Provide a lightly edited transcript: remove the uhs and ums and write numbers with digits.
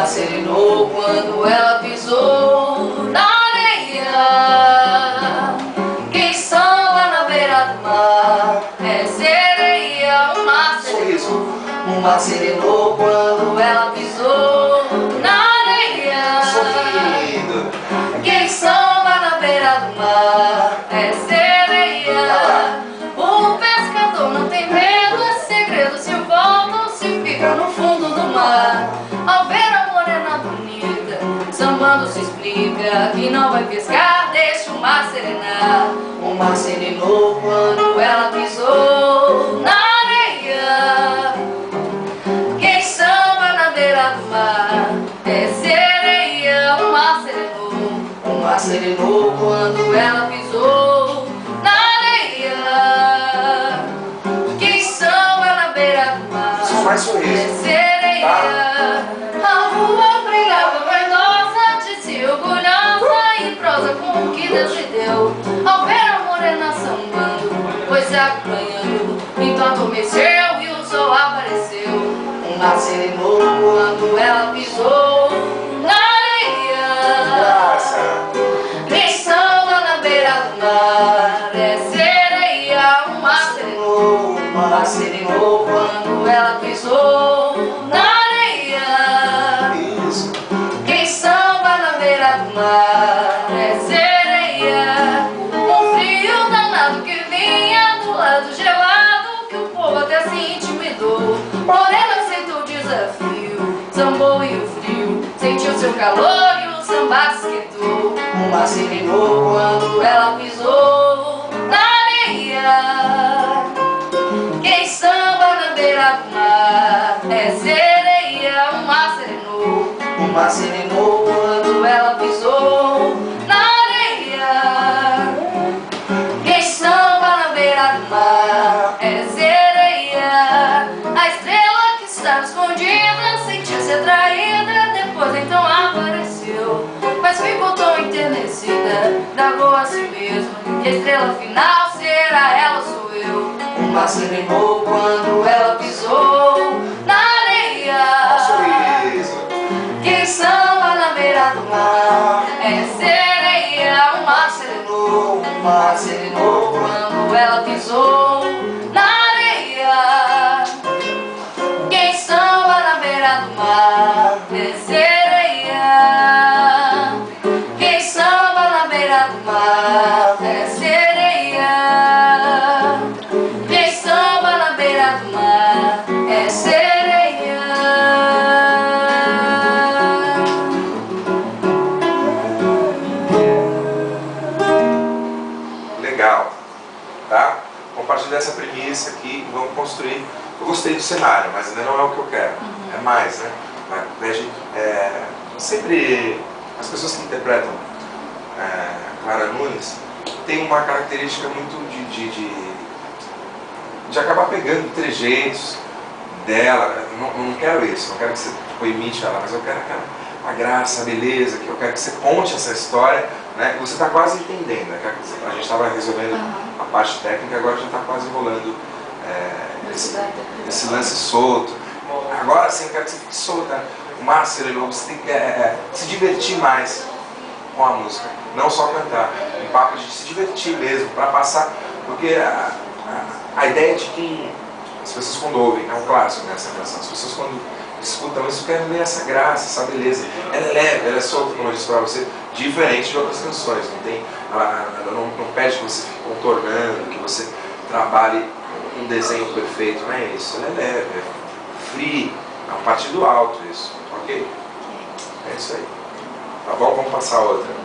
serenou quando ela pisou na areia. Quem samba na beira do mar é sereia. O mar serenou quando ela pisou na areia. Quem samba na beira do mar é sereia. O pescador não tem medo, é segredo. Se volta ou se fica no fundo do mar. Ao ver a morena bonita sambando se explica que não vai pescar, deixa o mar serenar. O mar serenou quando ela pisou na areia. Quem samba na beira do mar é sereia. O mar serenou quando ela pisou na areia. Quem samba na beira do mar é sereia. A rua brilhava vaidosa, disse orgulhosa, em prosa com o que Deus lhe deu. Ao ver a morena sambando, foi se acompanhando, então adormeceu e o sol apareceu. O mar serenou quando ela pisou na areia. Quem samba na beira do mar é sereia. O mar serenou quando ela pisou na areia. Quem samba na beira do mar é sereia. Um frio danado que vinha do lado gelado, que o povo até se intimidou. Morena aceitou o desafio, sambou e o frio sentiu seu calor e o samba se esquentou. O mar serenou quando ela pisou na areia. Quem samba na beira do mar é sereia. O mar serenou quando ela pisou na areia. Quem samba na beira do mar é sereia. A estrela que estava escondida sentiu-se atraída, depois então apareceu, mas ficou tão enternecida, indagou a si mesma, e a estrela final será ela, sou eu. O mar serenou quando ela pisou na areia. Quem samba na beira do mar é sereia. O mar serenou quando ela pisou na areia. Quem samba na beira do mar é sereia. Quem samba na beira do mar é sereia. Quem samba na beira do mar é sereia. Legal, tá? Compartilhar essa premissa aqui e vamos construir. Eu gostei do cenário, mas ainda não é o que eu quero. É mais, né? Sempre as pessoas que interpretam Clara Nunes tem uma característica muito de acabar pegando trejeitos dela. Não quero isso, não quero que você imite ela, mas eu quero a graça, a beleza, que eu quero que você conte essa história, né? Você está quase entendendo, né? A gente estava resolvendo a parte técnica, agora já está quase rolando esse lance solto. Agora sim, eu quero que você fique solta. O mar serenou, você tem que se divertir mais com a música, não só cantar. Um papo de se divertir mesmo, para passar, porque a ideia de quem as pessoas quando ouvem, é um clássico nessa canção, as pessoas quando escutam isso querem ver essa graça, essa beleza. Ela é leve, ela é solta, como eu disse para você, diferente de outras canções. Ela não pede que você fique contornando, que você trabalhe um desenho perfeito, não é isso. Ela é leve, é free, é um partido alto isso, ok? É isso aí. Tá bom? Vamos passar outra.